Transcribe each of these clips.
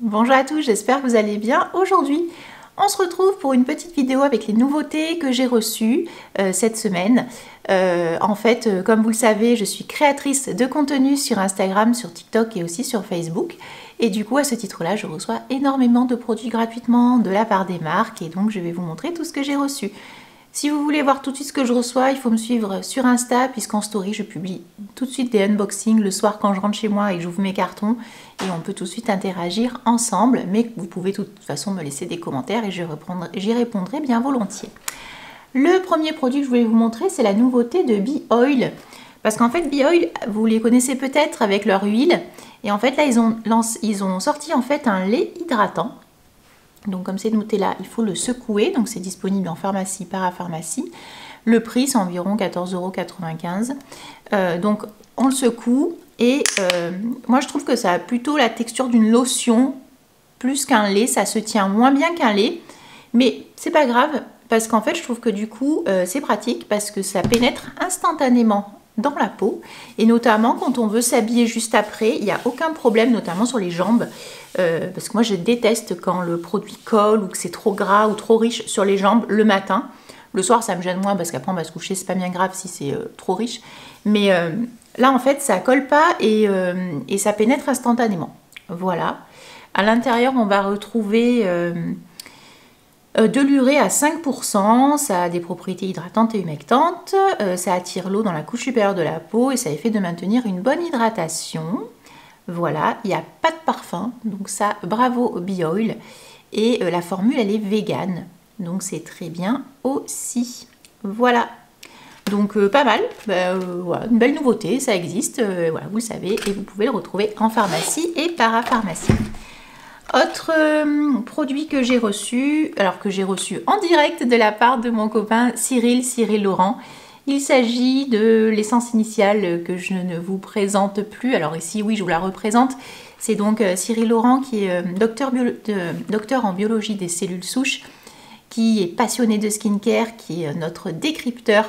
Bonjour à tous, j'espère que vous allez bien. Aujourd'hui, on se retrouve pour une petite vidéo avec les nouveautés que j'ai reçues cette semaine. Comme vous le savez, je suis créatrice de contenu sur Instagram, sur TikTok et aussi sur Facebook. Et du coup, à ce titre-là, je reçois énormément de produits gratuitement de la part des marques. Et donc, je vais vous montrer tout ce que j'ai reçu. Si vous voulez voir tout de suite ce que je reçois, il faut me suivre sur Insta, puisqu'en story, je publie tout de suite des unboxings le soir quand je rentre chez moi et que j'ouvre mes cartons. Et on peut tout de suite interagir ensemble, mais vous pouvez de toute façon me laisser des commentaires et j'y répondrai bien volontiers. Le premier produit que je voulais vous montrer, c'est la nouveauté de Be-Oil. Parce qu'en fait, Be-Oil, vous les connaissez peut-être avec leur huile. Et en fait, là, ils ont sorti en fait un lait hydratant. Donc comme c'est noté là, il faut le secouer. Donc c'est disponible en pharmacie, parapharmacie. Le prix, c'est environ 14,95 €. Donc on le secoue. Et moi, je trouve que ça a plutôt la texture d'une lotion plus qu'un lait. Ça se tient moins bien qu'un lait. Mais c'est pas grave. Parce qu'en fait, je trouve que du coup, c'est pratique parce que ça pénètre instantanément dans la peau. Et notamment, quand on veut s'habiller juste après, il n'y a aucun problème, notamment sur les jambes. Parce que moi, je déteste quand le produit colle ou que c'est trop gras ou trop riche sur les jambes le matin. Le soir, ça me gêne moins parce qu'après, on va se coucher, c'est pas bien grave si c'est trop riche. Mais là, en fait, ça colle pas et ça pénètre instantanément. Voilà. À l'intérieur, on va retrouver de l'urée à 5%, ça a des propriétés hydratantes et humectantes, ça attire l'eau dans la couche supérieure de la peau et ça a effet de maintenir une bonne hydratation. Voilà, il n'y a pas de parfum, donc ça, bravo Be-Oil. Et la formule, elle est végane, donc c'est très bien aussi. Voilà, donc pas mal, voilà, une belle nouveauté, ça existe, voilà, vous le savez, et vous pouvez le retrouver en pharmacie et parapharmacie. Autre produit que j'ai reçu, alors que j'ai reçu en direct de la part de mon copain Cyril Laurent. Il s'agit de l'essence initiale que je ne vous présente plus. Alors ici, oui, je vous la représente. C'est donc Cyril Laurent qui est docteur en biologie des cellules souches, qui est passionné de skincare, qui est notre décrypteur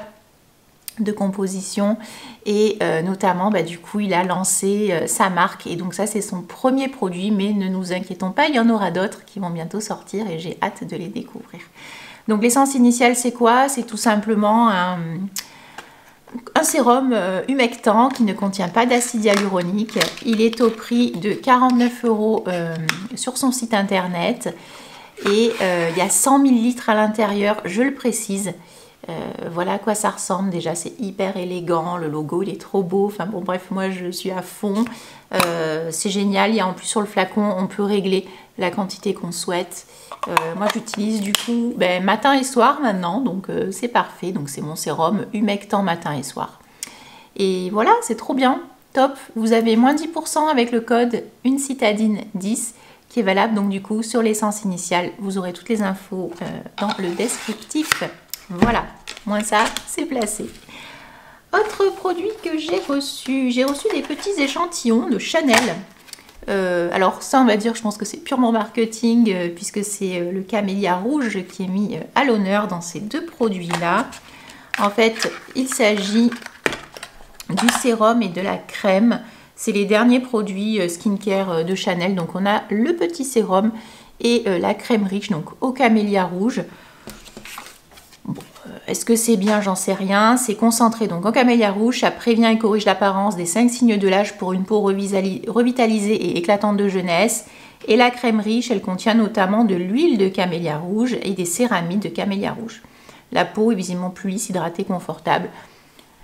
de composition et notamment du coup il a lancé sa marque et donc ça c'est son premier produit, mais ne nous inquiétons pas, il y en aura d'autres qui vont bientôt sortir et j'ai hâte de les découvrir. Donc l'essence initiale, c'est quoi? C'est tout simplement un sérum humectant qui ne contient pas d'acide hyaluronique. Il est au prix de 49 € sur son site internet et il y a 100 ml à l'intérieur, je le précise. Voilà à quoi ça ressemble. Déjà, c'est hyper élégant. Le logo, il est trop beau. Enfin bon, bref, moi, je suis à fond. C'est génial. Il y a en plus sur le flacon, on peut régler la quantité qu'on souhaite. Moi, j'utilise du coup matin et soir maintenant. Donc, c'est parfait. Donc, c'est mon sérum humectant matin et soir. Et voilà, c'est trop bien. Top. Vous avez moins 10% avec le code UNECITADINE10 qui est valable. Donc, du coup, sur l'essence initiale, vous aurez toutes les infos dans le descriptif. Voilà, moins ça, c'est placé. Autre produit que j'ai reçu des petits échantillons de Chanel. Alors ça, on va dire, je pense que c'est purement marketing, puisque c'est le camélia rouge qui est mis à l'honneur dans ces deux produits-là. En fait, il s'agit du sérum et de la crème. C'est les derniers produits skincare de Chanel. Donc on a le petit sérum et la crème riche, donc au camélia rouge. Est-ce que c'est bien? J'en sais rien. C'est concentré donc en camélia rouge. Ça prévient et corrige l'apparence des 5 signes de l'âge pour une peau revitalisée et éclatante de jeunesse. Et la crème riche, elle contient notamment de l'huile de camélia rouge et des céramides de camélia rouge. La peau est visiblement plus lisse, hydratée, confortable.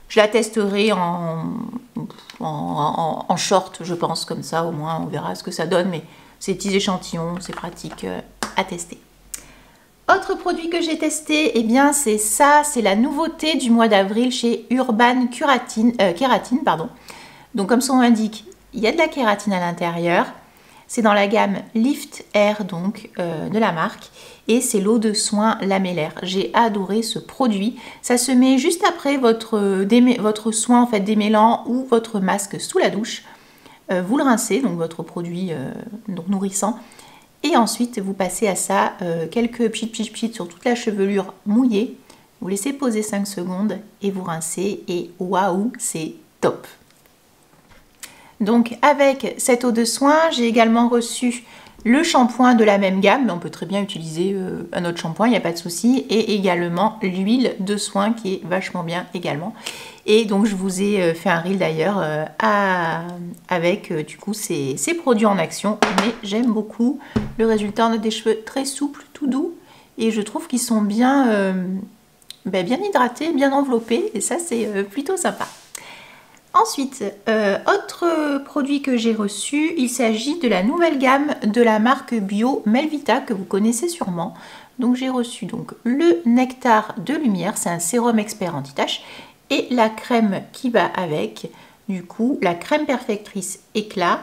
Je la testerai en short, je pense, comme ça. Au moins, on verra ce que ça donne. Mais ces petits échantillons, c'est pratique à tester. Autre produit que j'ai testé, eh bien c'est ça, c'est la nouveauté du mois d'avril chez Urban Kératine, pardon. Donc comme son nom indique, il y a de la kératine à l'intérieur. C'est dans la gamme Lift Air donc de la marque et c'est l'eau de soin lamellaire. J'ai adoré ce produit. Ça se met juste après votre soin en fait démêlant ou votre masque sous la douche. Vous le rincez, donc votre produit donc nourrissant. Et ensuite, vous passez à ça quelques pchit sur toute la chevelure mouillée. Vous laissez poser 5 secondes et vous rincez. Et waouh, c'est top! Donc avec cette eau de soin, j'ai également reçu le shampoing de la même gamme, mais on peut très bien utiliser un autre shampoing, il n'y a pas de souci, et également l'huile de soin qui est vachement bien également. Et donc je vous ai fait un reel d'ailleurs avec du coup ces produits en action, mais j'aime beaucoup le résultat. On a des cheveux très souples, tout doux, et je trouve qu'ils sont bien, bien hydratés, bien enveloppés, et ça c'est plutôt sympa. Ensuite, autre produit que j'ai reçu, il s'agit de la nouvelle gamme de la marque bio Melvita que vous connaissez sûrement. Donc j'ai reçu donc le nectar de lumière, c'est un sérum expert anti-tache, et la crème qui va avec, du coup la crème perfectrice éclat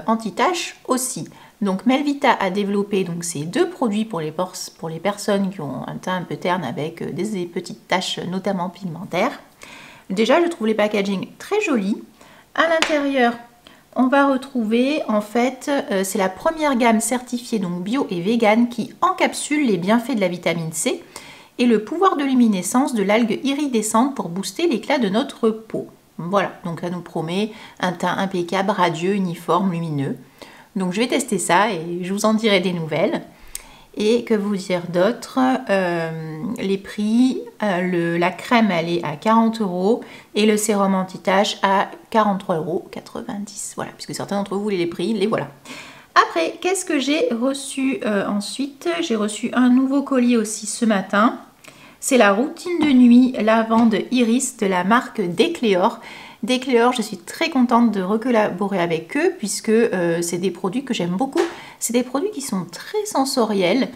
anti-tache aussi. Donc Melvita a développé donc ces deux produits pour les personnes qui ont un teint un peu terne avec des petites taches notamment pigmentaires. Déjà, je trouve les packaging très jolis. À l'intérieur, on va retrouver, en fait, c'est la première gamme certifiée donc bio et vegan qui encapsule les bienfaits de la vitamine C et le pouvoir de luminescence de l'algue iridescente pour booster l'éclat de notre peau. Voilà, donc ça nous promet un teint impeccable, radieux, uniforme, lumineux. Donc je vais tester ça et je vous en dirai des nouvelles. Et que vous dire d'autre, les prix, la crème elle est à 40 € et le sérum anti-tache à 43,90 €. Voilà, puisque certains d'entre vous voulaient les prix, les voilà. Après, qu'est-ce que j'ai reçu ensuite? J'ai reçu un nouveau colis aussi ce matin. C'est la routine de nuit lavande iris de la marque Decléor. Decléor, je suis très contente de recollaborer avec eux puisque c'est des produits que j'aime beaucoup. C'est des produits qui sont très sensoriels.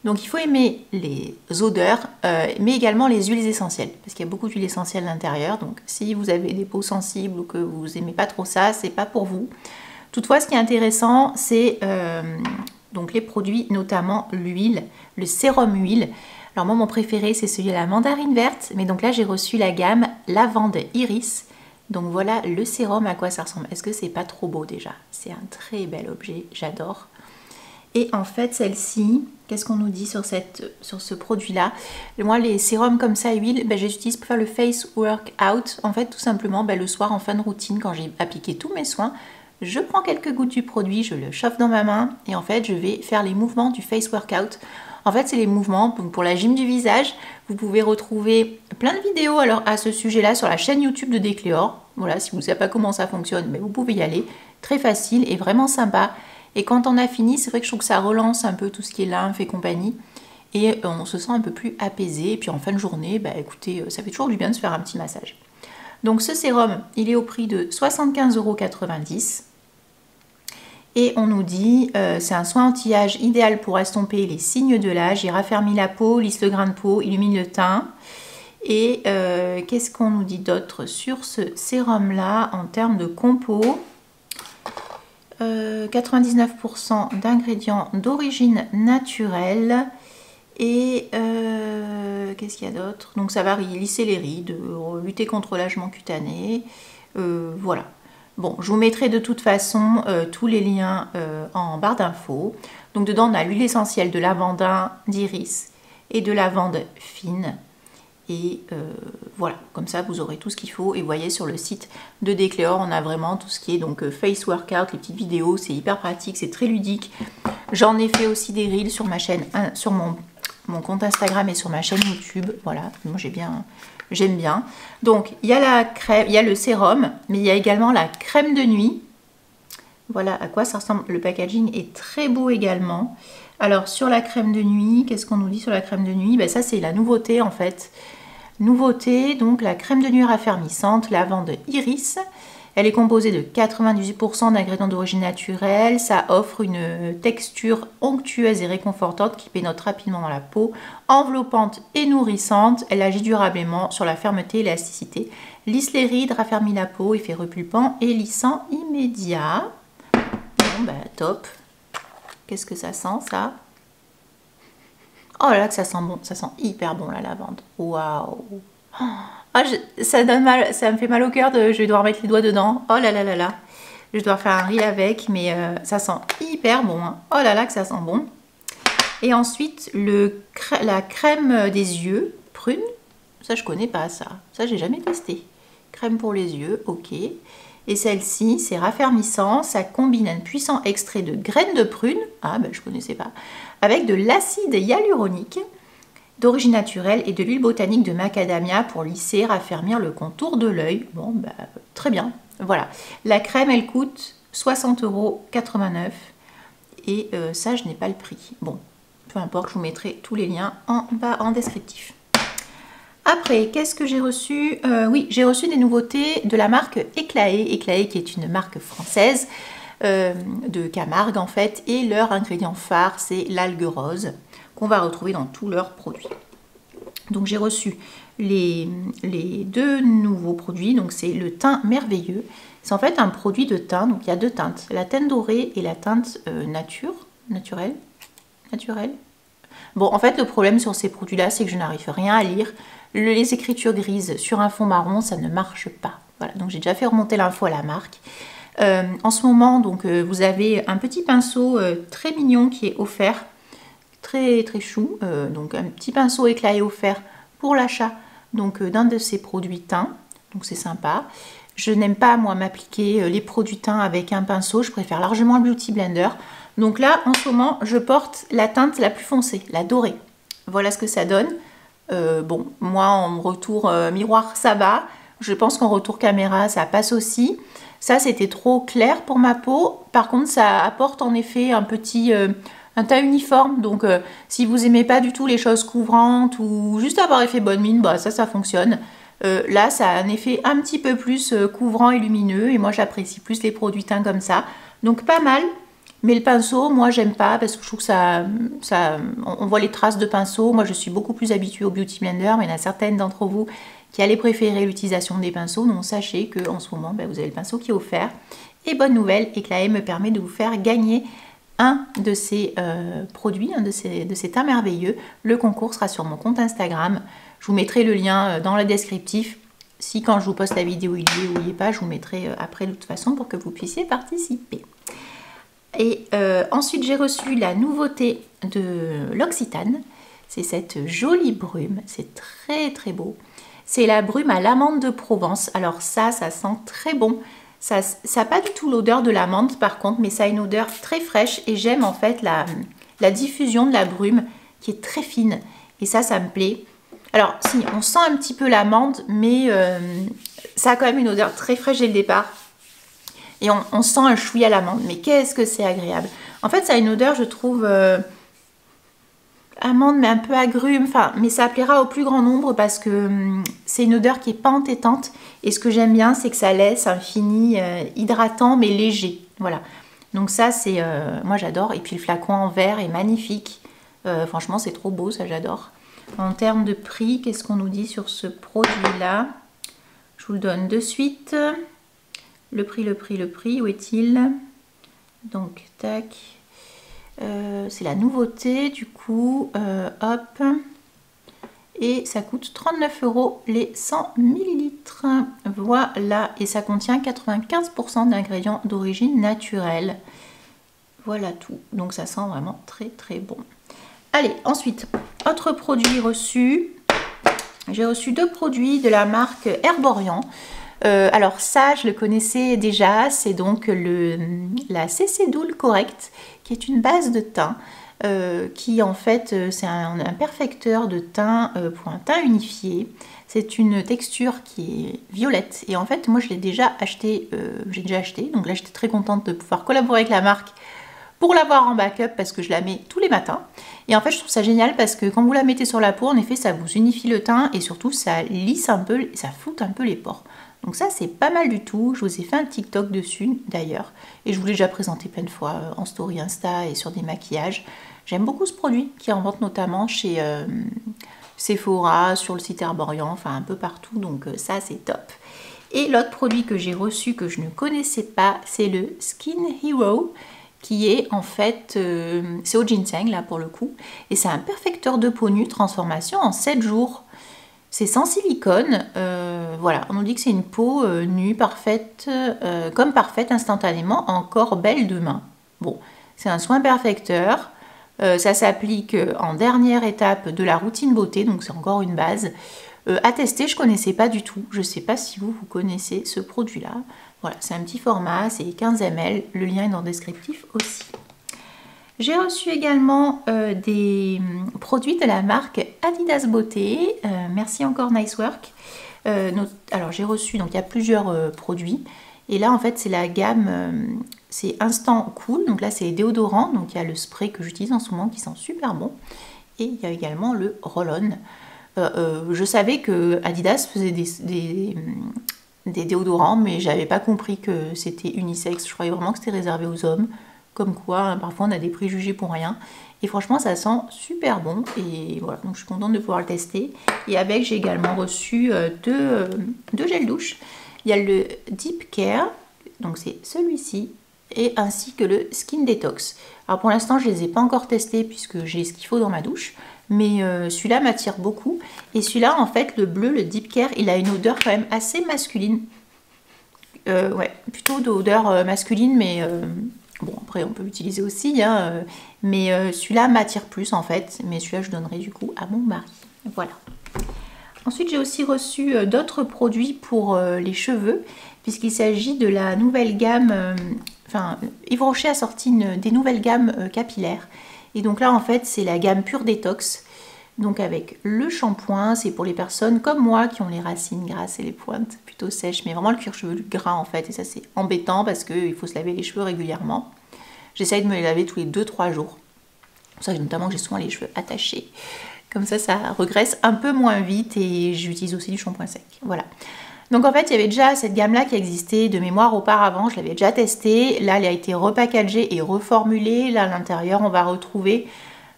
Donc il faut aimer les odeurs, mais également les huiles essentielles. Parce qu'il y a beaucoup d'huiles essentielles à l'intérieur. Donc si vous avez des peaux sensibles ou que vous n'aimez pas trop ça, c'est pas pour vous. Toutefois, ce qui est intéressant, c'est donc les produits, notamment l'huile, le sérum huile. Alors moi, mon préféré, c'est celui à la mandarine verte. Mais donc là, j'ai reçu la gamme lavande iris. Donc voilà le sérum, à quoi ça ressemble. Est-ce que c'est pas trop beau déjà? C'est un très bel objet, j'adore. Et en fait, celle-ci, qu'est-ce qu'on nous dit sur ce produit-là? Moi, les sérums comme ça, huile, je les utilise pour faire le face workout. En fait, tout simplement, le soir, en fin de routine, quand j'ai appliqué tous mes soins, je prends quelques gouttes du produit, je le chauffe dans ma main et en fait, je vais faire les mouvements du face workout. En fait, c'est les mouvements pour la gym du visage. Vous pouvez retrouver plein de vidéos alors à ce sujet-là sur la chaîne YouTube de Decléor. Voilà, si vous ne savez pas comment ça fonctionne, vous pouvez y aller. Très facile et vraiment sympa. Et quand on a fini, c'est vrai que je trouve que ça relance un peu tout ce qui est lymphe et compagnie. Et on se sent un peu plus apaisé. Et puis en fin de journée, écoutez, ça fait toujours du bien de se faire un petit massage. Donc ce sérum, il est au prix de 75,90 €. Et on nous dit, c'est un soin anti-âge idéal pour estomper les signes de l'âge. Il raffermit la peau, lisse le grain de peau, illumine le teint. Et qu'est-ce qu'on nous dit d'autre sur ce sérum-là en termes de compo? 99% d'ingrédients d'origine naturelle. Et qu'est-ce qu'il y a d'autre? Donc ça va lisser les rides, lutter contre l'âgement cutané. Voilà. Bon, je vous mettrai de toute façon tous les liens en barre d'infos. Donc dedans, on a l'huile essentielle de lavandin, d'iris et de lavande fine. Et voilà, comme ça, vous aurez tout ce qu'il faut. Et vous voyez, sur le site de Decléor, on a vraiment tout ce qui est donc face workout, les petites vidéos. C'est hyper pratique, c'est très ludique. J'en ai fait aussi des reels sur ma chaîne, sur mon compte Instagram et sur ma chaîne YouTube. Voilà, moi j'aime bien. Donc, il y a la crème, il y a le sérum, mais il y a également la crème de nuit. Voilà à quoi ça ressemble. Le packaging est très beau également. Alors, sur la crème de nuit, qu'est-ce qu'on nous dit sur la crème de nuit? Ça, c'est la nouveauté en fait. Nouveauté, donc la crème de nuit raffermissante, lavande iris. Elle est composée de 98% d'ingrédients d'origine naturelle. Ça offre une texture onctueuse et réconfortante qui pénètre rapidement dans la peau, enveloppante et nourrissante. Elle agit durablement sur la fermeté et l'élasticité. Lisse les rides, raffermit la peau, effet repulpant et lissant immédiat. Bon, top. Qu'est-ce que ça sent, ça? Oh là là, que ça sent bon. Ça sent hyper bon, la lavande. Waouh! Ça me fait mal au cœur je vais devoir mettre les doigts dedans. Oh là là là là. Je dois faire un reel avec, mais ça sent hyper bon. Hein. Oh là là que ça sent bon. Et ensuite, la crème des yeux, prune. Ça, je connais pas ça. Ça, j'ai jamais testé. Crème pour les yeux, ok. Et celle-ci, c'est raffermissant, ça combine un puissant extrait de graines de prune, ah ben je connaissais pas, avec de l'acide hyaluronique d'origine naturelle et de l'huile botanique de macadamia pour lisser, raffermir le contour de l'œil. Bon, bah, très bien, voilà. La crème, elle coûte 60,89 € et ça, je n'ai pas le prix. Bon, peu importe, je vous mettrai tous les liens en bas en descriptif. Après, qu'est-ce que j'ai reçu? Oui, j'ai reçu des nouveautés de la marque Eclaé. Eclaé qui est une marque française de Camargue en fait. Et leur ingrédient phare, c'est l'algue rose qu'on va retrouver dans tous leurs produits. Donc j'ai reçu les deux nouveaux produits. Donc c'est le teint merveilleux. C'est en fait un produit de teint. Donc il y a deux teintes. La teinte dorée et la teinte naturelle. Bon, en fait, le problème sur ces produits-là, c'est que je n'arrive rien à lire. Les écritures grises sur un fond marron, ça ne marche pas. Voilà, donc j'ai déjà fait remonter l'info à la marque. En ce moment, donc, vous avez un petit pinceau très mignon qui est offert, très chou. Donc un petit pinceau Eclaé offert pour l'achat d'un de ces produits teints. Donc c'est sympa. Je n'aime pas, moi, m'appliquer les produits teints avec un pinceau. Je préfère largement le Beauty Blender. Donc là, en ce moment, je porte la teinte la plus foncée, la dorée. Voilà ce que ça donne. Bon, moi, en retour miroir, ça va. Je pense qu'en retour caméra, ça passe aussi. Ça, c'était trop clair pour ma peau. Par contre, ça apporte en effet un teint uniforme. Donc, si vous n'aimez pas du tout les choses couvrantes ou juste avoir effet bonne mine, bah, ça fonctionne. Là, ça a un effet un petit peu plus couvrant et lumineux. Et moi, j'apprécie plus les produits teints comme ça. Donc, pas mal. Mais le pinceau, moi, j'aime pas parce que je trouve que on voit les traces de pinceau. Moi, je suis beaucoup plus habituée au Beauty Blender, mais il y en a certaines d'entre vous qui allaient préférer l'utilisation des pinceaux. Donc, sachez qu'en ce moment, vous avez le pinceau qui est offert. Et bonne nouvelle, Eclaé me permet de vous faire gagner un de ces produits, un de ces teints merveilleux. Le concours sera sur mon compte Instagram. Je vous mettrai le lien dans le descriptif. Si quand je vous poste la vidéo, il y est ou il n'y est pas, je vous mettrai après de toute façon pour que vous puissiez participer. Et ensuite, j'ai reçu la nouveauté de l'Occitane. C'est cette jolie brume. C'est très beau. C'est la brume à l'amande de Provence. Alors ça sent très bon. Ça n'a pas du tout l'odeur de l'amande par contre, mais ça a une odeur très fraîche. Et j'aime en fait la diffusion de la brume qui est très fine. Et ça me plaît. Alors si, on sent un petit peu l'amande, mais ça a quand même une odeur très fraîche dès le départ. Et on sent un chouïa à l'amande. Mais qu'est-ce que c'est agréable. En fait, ça a une odeur, je trouve, amande, mais un peu agrume. Enfin, mais ça plaira au plus grand nombre parce que c'est une odeur qui n'est pas entêtante. Et ce que j'aime bien, c'est que ça laisse un fini hydratant, mais léger. Voilà. Donc ça, c'est... moi, j'adore. Et puis, le flacon en verre est magnifique. Franchement, c'est trop beau, ça, j'adore. En termes de prix, qu'est-ce qu'on nous dit sur ce produit-là? Je vous le donne de suite. Le prix, où est-il? Donc, tac. C'est la nouveauté, du coup. Hop. Et ça coûte 39 € les 100 ml. Voilà. Et ça contient 95% d'ingrédients d'origine naturelle. Voilà tout. Donc, ça sent vraiment très bon. Allez, ensuite, autre produit reçu. J'ai reçu deux produits de la marque Herborian. Alors ça, je le connaissais déjà, c'est donc la CC Doule Correct, qui est une base de teint, qui en fait, c'est un perfecteur de teint pour un teint unifié. C'est une texture qui est violette, et en fait, moi je l'ai déjà acheté, donc là j'étais très contente de pouvoir collaborer avec la marque pour l'avoir en backup, parce que je la mets tous les matins. Et en fait, je trouve ça génial, parce que quand vous la mettez sur la peau, en effet, ça vous unifie le teint, et surtout, ça lisse un peu, ça floute un peu les pores. Donc ça, c'est pas mal du tout. Je vous ai fait un TikTok dessus, d'ailleurs. Et je vous l'ai déjà présenté plein de fois en story Insta et sur des maquillages. J'aime beaucoup ce produit, qui est en vente notamment chez Sephora, sur le site Herborian, enfin un peu partout. Donc ça, c'est top. Et l'autre produit que j'ai reçu, que je ne connaissais pas, c'est le Skin Hero, qui est en fait, c'est au ginseng là pour le coup. Et c'est un perfecteur de peau nue, transformation en 7 jours. C'est sans silicone, voilà, on nous dit que c'est une peau nue, parfaite, comme parfaite instantanément, encore belle demain. Bon, c'est un soin perfecteur, ça s'applique en dernière étape de la routine beauté, donc c'est encore une base. À tester, je ne connaissais pas du tout, je ne sais pas si vous connaissez ce produit-là. Voilà, c'est un petit format, c'est 15 ml, le lien est dans le descriptif aussi. J'ai reçu également des produits de la marque Adidas Beauté. Merci encore Nice Work. Alors j'ai reçu, donc il y a plusieurs produits. Et là en fait c'est la gamme, c'est Instant Cool. Donc là c'est les déodorants. Donc il y a le spray que j'utilise en ce moment qui sent super bon. Et il y a également le roll-on. Je savais que Adidas faisait des déodorants, mais j'avais pas compris que c'était unisexe. Je croyais vraiment que c'était réservé aux hommes. Comme quoi, hein, parfois on a des préjugés pour rien. Et franchement, ça sent super bon. Et voilà, donc je suis contente de pouvoir le tester. Et avec, j'ai également reçu deux gels douche. Il y a le Deep Care, donc c'est celui-ci, et ainsi que le Skin Detox. Alors pour l'instant, je ne les ai pas encore testés puisque j'ai ce qu'il faut dans ma douche. Mais celui-là m'attire beaucoup. Et celui-là, en fait, le bleu, le Deep Care, il a une odeur quand même assez masculine. Ouais, plutôt d'odeur masculine, mais... Bon, après, on peut l'utiliser aussi, hein, mais celui-là m'attire plus en fait. Mais celui-là, je donnerai du coup à mon mari. Voilà. Ensuite, j'ai aussi reçu d'autres produits pour les cheveux, puisqu'il s'agit de la nouvelle gamme. Enfin, Yves Rocher a sorti des nouvelles gammes capillaires. Et donc là, en fait, c'est la gamme Pure Détox. Donc avec le shampoing, c'est pour les personnes comme moi qui ont les racines grasses et les pointes plutôt sèches, mais vraiment le cuir chevelu gras en fait. Et ça c'est embêtant parce qu'il faut se laver les cheveux régulièrement. J'essaye de me les laver tous les 2-3 jours. Pour ça notamment que j'ai souvent les cheveux attachés. Comme ça regresse un peu moins vite et j'utilise aussi du shampoing sec. Voilà. Donc en fait il y avait déjà cette gamme là qui existait de mémoire auparavant, je l'avais déjà testée. Là elle a été repackagée et reformulée. Là à l'intérieur on va retrouver...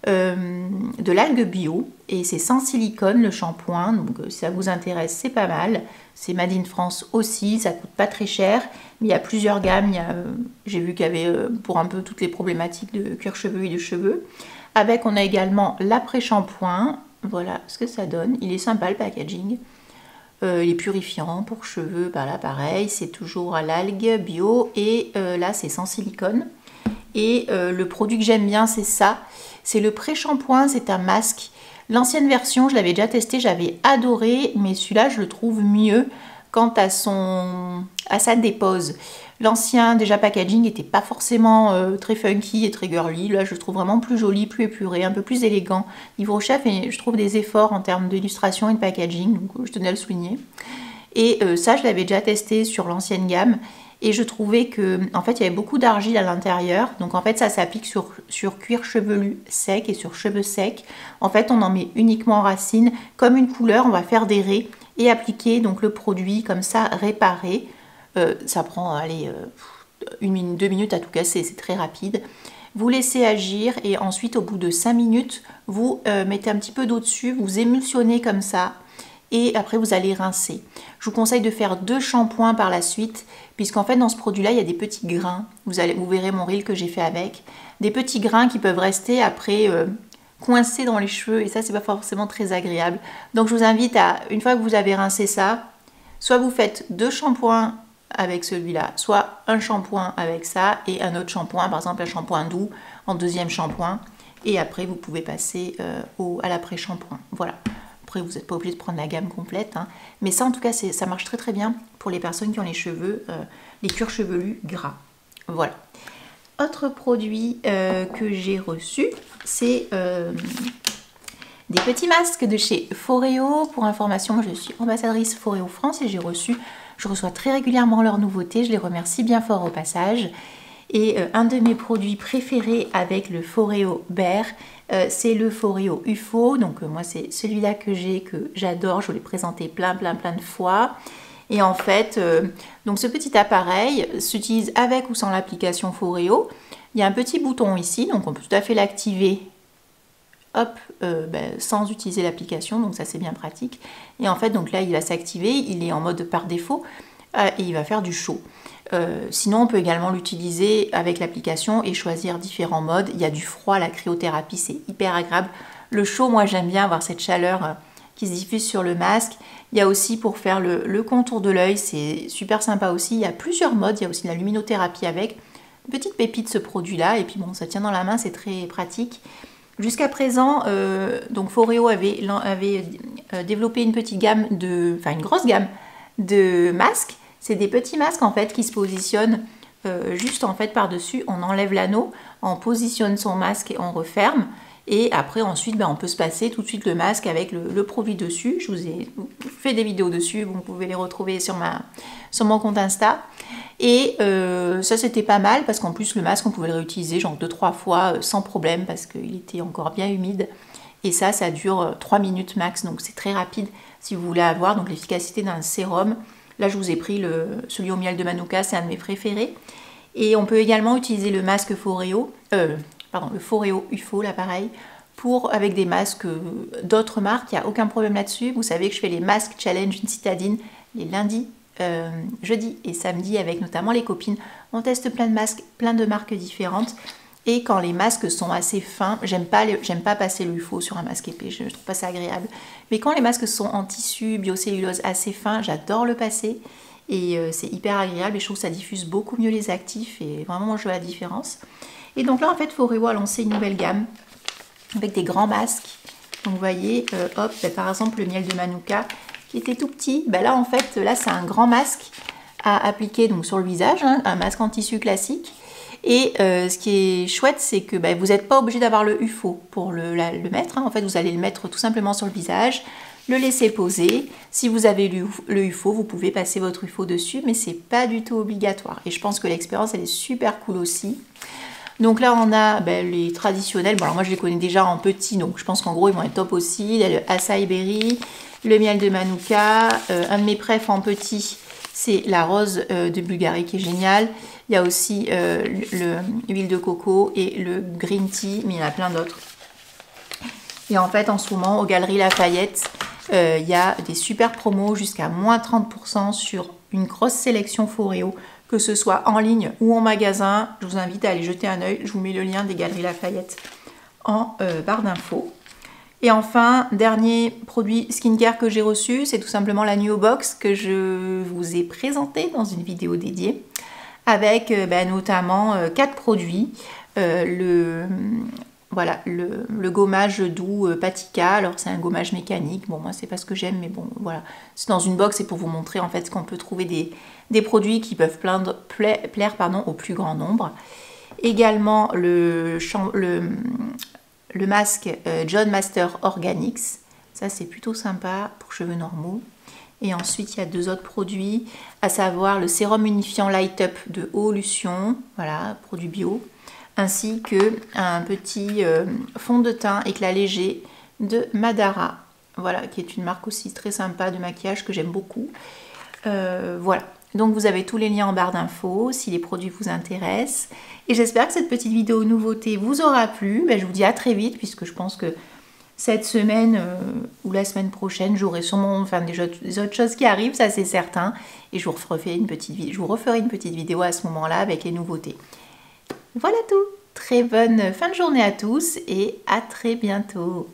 de l'algue bio et c'est sans silicone le shampoing, donc si ça vous intéresse c'est pas mal, c'est Made in France aussi, ça coûte pas très cher, mais il y a plusieurs gammes, j'ai vu qu'il y avait pour un peu toutes les problématiques de cuir chevelu et de cheveux. Avec on a également l'après-shampoing, voilà ce que ça donne, il est sympa le packaging, il est purifiant pour cheveux, bah là pareil, c'est toujours à l'algue bio et là c'est sans silicone. Et le produit que j'aime bien, c'est ça. C'est le pré-shampoing, c'est un masque. L'ancienne version, je l'avais déjà testé, j'avais adoré, mais celui-là, je le trouve mieux quant à sa dépose. L'ancien, déjà packaging, n'était pas forcément très funky et très girly. Là, je le trouve vraiment plus joli, plus épuré, un peu plus élégant. Yves Rocher fait, je trouve, des efforts en termes d'illustration et de packaging, donc je tenais à le souligner. Et ça, je l'avais déjà testé sur l'ancienne gamme. Et je trouvais que, en fait, il y avait beaucoup d'argile à l'intérieur. Donc, en fait, ça s'applique sur cuir chevelu sec et sur cheveux secs. En fait, on en met uniquement en racine. Comme une couleur, on va faire des raies et appliquer donc le produit comme ça, réparé. Ça prend, allez, 1 minute, 2 minutes à tout casser. C'est très rapide. Vous laissez agir et ensuite, au bout de 5 minutes, vous mettez un petit peu d'eau dessus. Vous émulsionnez comme ça. Et après vous allez rincer. Je vous conseille de faire 2 shampoings par la suite, puisqu'en fait dans ce produit là il y a des petits grains, vous verrez mon reel que j'ai fait avec, des petits grains qui peuvent rester après coincés dans les cheveux et ça c'est pas forcément très agréable. Donc je vous invite à, une fois que vous avez rincé ça, soit vous faites 2 shampoings avec celui-là, soit un shampoing avec ça et un autre shampoing, par exemple un shampoing doux en deuxième shampoing, et après vous pouvez passer à l'après-shampoing. Voilà. Après, vous n'êtes pas obligé de prendre la gamme complète, hein. Mais ça, en tout cas, ça marche très très bien pour les personnes qui ont les cheveux, les cuirs chevelus gras. Voilà. Autre produit que j'ai reçu, c'est des petits masques de chez Foreo. Pour information, moi, je suis ambassadrice Foreo France et je reçois très régulièrement leurs nouveautés. Je les remercie bien fort au passage. Et un de mes produits préférés avec le Foreo Bear, c'est le Foreo UFO. Donc moi c'est celui-là que j'adore, je vous l'ai présenté plein de fois. Et en fait, donc ce petit appareil s'utilise avec ou sans l'application Foreo. Il y a un petit bouton ici, donc on peut tout à fait l'activer sans utiliser l'application, donc ça c'est bien pratique. Et en fait, donc là il va s'activer, il est en mode par défaut et il va faire du chaud. Sinon on peut également l'utiliser avec l'application et choisir différents modes. Il y a du froid, la cryothérapie, c'est hyper agréable. Le chaud, moi j'aime bien avoir cette chaleur qui se diffuse sur le masque. Il y a aussi pour faire le contour de l'œil, c'est super sympa aussi. Il y a plusieurs modes, il y a aussi de la luminothérapie avec. Une petite pépite ce produit là, et puis bon, ça tient dans la main, c'est très pratique. Jusqu'à présent, donc Foreo avait développé une petite gamme une grosse gamme de masques C'est des petits masques en fait qui se positionnent juste en fait par-dessus. On enlève l'anneau, on positionne son masque et on referme. Et après, ensuite, on peut se passer tout de suite le masque avec le produit dessus. Je vous ai fait des vidéos dessus, vous pouvez les retrouver sur mon compte Insta. Et ça, c'était pas mal parce qu'en plus, le masque, on pouvait le réutiliser genre 2-3 fois sans problème parce qu'il était encore bien humide. Et ça dure 3 minutes max, donc c'est très rapide si vous voulez avoir donc l'efficacité d'un sérum. Là, je vous ai pris celui au miel de Manuka, c'est un de mes préférés. Et on peut également utiliser le masque Foreo. Le Foreo UFO, là pareil, avec des masques d'autres marques, il n'y a aucun problème là-dessus. Vous savez que je fais les masques challenge une citadine les lundis, jeudi et samedi avec notamment les copines. On teste plein de masques, plein de marques différentes. Et quand les masques sont assez fins, j'aime pas passer l'UFO sur un masque épais, je trouve pas ça agréable. Mais quand les masques sont en tissu, biocellulose assez fin, j'adore le passer. Et c'est hyper agréable et je trouve que ça diffuse beaucoup mieux les actifs et vraiment je vois la différence. Et donc là en fait Foreo a lancé une nouvelle gamme avec des grands masques. Donc vous voyez, par exemple le miel de Manuka qui était tout petit. Là en fait, là c'est un grand masque à appliquer donc, sur le visage, hein, un masque en tissu classique. Et ce qui est chouette, c'est que vous n'êtes pas obligé d'avoir le UFO pour le mettre. Hein. En fait, vous allez le mettre tout simplement sur le visage, le laisser poser. Si vous avez le UFO, vous pouvez passer votre UFO dessus, mais c'est pas du tout obligatoire. Et je pense que l'expérience, elle est super cool aussi. Donc là, on a les traditionnels. Bon, alors moi, je les connais déjà en petit, donc je pense qu'en gros, ils vont être top aussi. Il y a le Acai Berry, le miel de Manuka. Un de mes préfs en petit, c'est la rose de Bulgarie qui est géniale. Il y a aussi l'huile de coco et le green tea, mais il y en a plein d'autres. Et en fait, en ce moment, aux Galeries Lafayette, il y a des super promos jusqu'à moins 30% sur une grosse sélection Foreo, que ce soit en ligne ou en magasin. Je vous invite à aller jeter un œil. Je vous mets le lien des Galeries Lafayette en barre d'infos. Et enfin, dernier produit skincare que j'ai reçu, c'est tout simplement la Nuo Box que je vous ai présenté dans une vidéo dédiée avec notamment 4 produits. Le gommage doux Patika, alors c'est un gommage mécanique, bon moi c'est pas ce que j'aime mais bon voilà, c'est dans une box et pour vous montrer en fait qu'on peut trouver des produits qui peuvent plaire au plus grand nombre. Également le masque John Master Organics, ça c'est plutôt sympa pour cheveux normaux. Et ensuite il y a 2 autres produits, à savoir le sérum unifiant Light Up de Eau-Lution, voilà, produit bio, ainsi que un petit fond de teint éclat léger de Madara, voilà, qui est une marque aussi très sympa de maquillage que j'aime beaucoup. Voilà, donc vous avez tous les liens en barre d'infos si les produits vous intéressent. Et j'espère que cette petite vidéo nouveauté vous aura plu. Je vous dis à très vite, puisque je pense que cette semaine ou la semaine prochaine, j'aurai sûrement des autres choses qui arrivent, ça c'est certain. Et je vous referai une petite vidéo à ce moment-là avec les nouveautés. Voilà tout. Très bonne fin de journée à tous et à très bientôt.